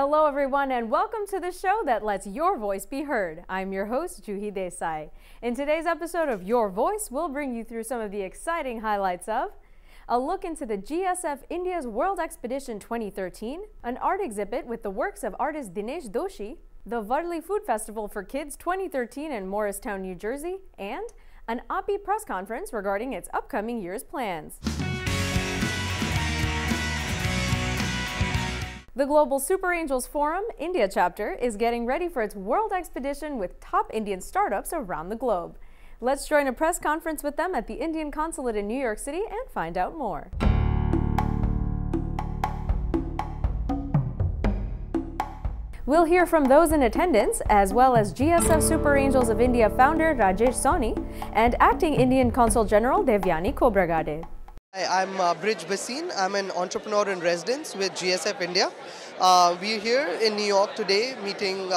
Hello everyone and welcome to the show that lets your voice be heard. I'm your host, Juhi Desai. In today's episode of Your Voice, we'll bring you through some of the exciting highlights of a look into the GSF India's World Expedition 2013, an art exhibit with the works of artist Dinesh Doshi, the Varli Food Festival for Kids 2013 in Morristown, New Jersey, and an API press conference regarding its upcoming year's plans. The Global Super Angels Forum India chapter is getting ready for its World Expedition with top Indian startups around the globe. Let's join a press conference with them at the Indian Consulate in New York City and find out more. We'll hear from those in attendance, as well as GSF Super Angels of India founder Rajesh Soni and acting Indian Consul General Devyani Khobragade. Hi, I'm Brij Bhasin. I'm an entrepreneur in residence with GSF India. We're here in New York today meeting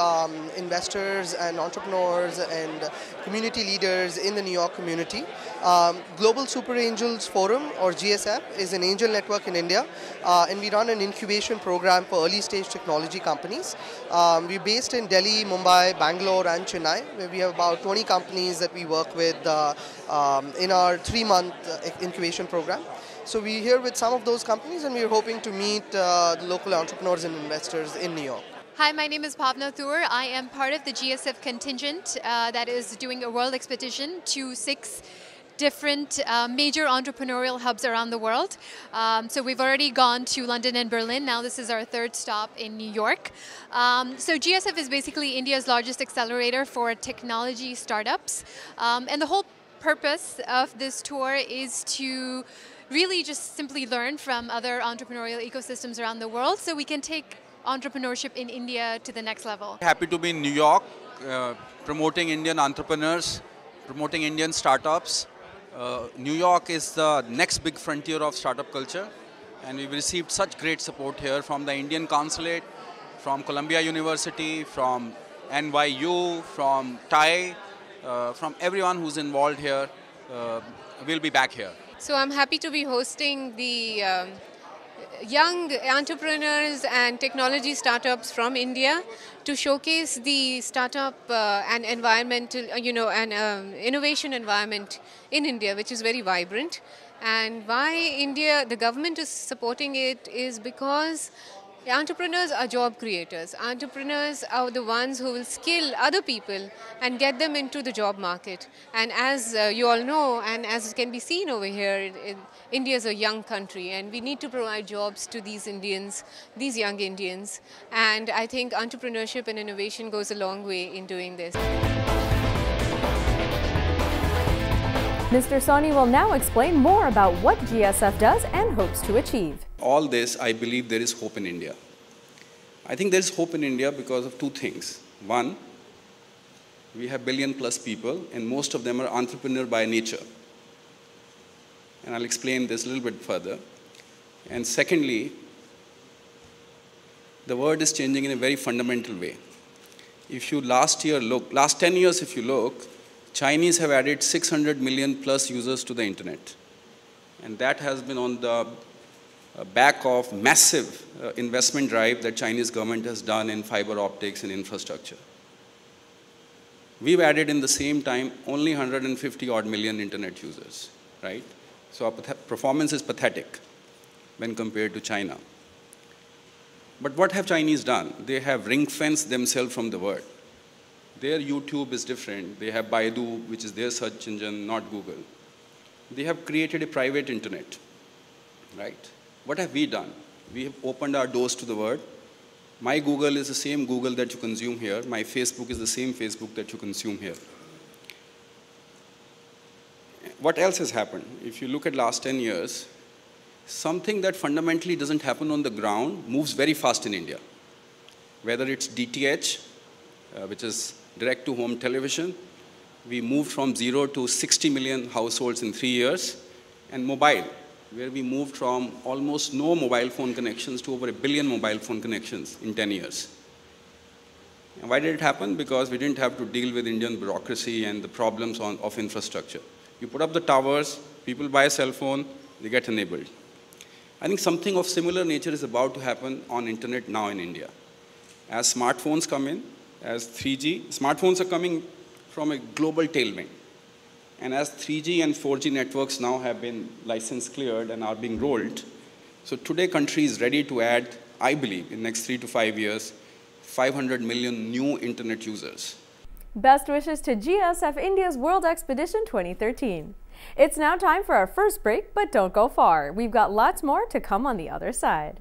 investors and entrepreneurs and community leaders in the New York community. Global Super Angels Forum, or GSF, is an angel network in India, and we run an incubation program for early stage technology companies. We're based in Delhi, Mumbai, Bangalore and Chennai, where we have about 20 companies that we work with in our 3-month incubation program. So we're here with some of those companies and we're hoping to meet the local entrepreneurs and investors in New York. Hi, my name is Bhavna Thur. I am part of the GSF contingent that is doing a world expedition to 6 different major entrepreneurial hubs around the world. So we've already gone to London and Berlin. Now this is our 3rd stop in New York. So GSF is basically India's largest accelerator for technology startups. And the whole purpose of this tour is to really just simply learn from other entrepreneurial ecosystems around the world so we can take entrepreneurship in India to the next level. Happy to be in New York, promoting Indian entrepreneurs, promoting Indian startups. New York is the next big frontier of startup culture, and we've received such great support here from the Indian Consulate, from Columbia University, from NYU, from TIE, from everyone who's involved here. We'll be back here. So I'm happy to be hosting the young entrepreneurs and technology startups from India to showcase the startup and environmental, innovation environment in India, which is very vibrant. And why India, the government is supporting it is because entrepreneurs are job creators. Entrepreneurs are the ones who will skill other people and get them into the job market. And as you all know, and as can be seen over here, India is a young country and we need to provide jobs to these Indians, these young Indians. And I think entrepreneurship and innovation goes a long way in doing this. Mr. Soni will now explain more about what GSF does and hopes to achieve. All this, I believe there is hope in India. I think there is hope in India because of 2 things. One, we have billion-plus people and most of them are entrepreneur by nature. And I'll explain this a little bit further. And secondly, the world is changing in a very fundamental way. If you last 10 years if you look, Chinese have added 600 million plus users to the internet. And that has been on the back of massive investment drive that Chinese government has done in fiber optics and infrastructure. We've added in the same time only 150 odd million internet users, right? So our performance is pathetic when compared to China. But what have Chinese done? They have ring-fenced themselves from the world. Their YouTube is different. They have Baidu, which is their search engine, not Google. They have created a private internet, right? What have we done? We have opened our doors to the world. My Google is the same Google that you consume here. My Facebook is the same Facebook that you consume here. What else has happened? If you look at last 10 years, something that fundamentally doesn't happen on the ground moves very fast in India. Whether it's DTH, which is direct-to-home television, we moved from 0 to 60 million households in 3 years, and mobile, where we moved from almost no mobile phone connections to over 1 billion mobile phone connections in 10 years. And why did it happen? Because we didn't have to deal with Indian bureaucracy and the problems of infrastructure. You put up the towers, people buy a cell phone, they get enabled. I think something of similar nature is about to happen on internet now in India. As smartphones come in, as 3G, smartphones are coming from a global tailwind. And as 3G and 4G networks now have been license cleared and are being rolled, so today country is ready to add, I believe, in the next 3 to 5 years, 500 million new internet users. Best wishes to GSF India's World Expedition 2013. It's now time for our first break, but don't go far. We've got lots more to come on the other side.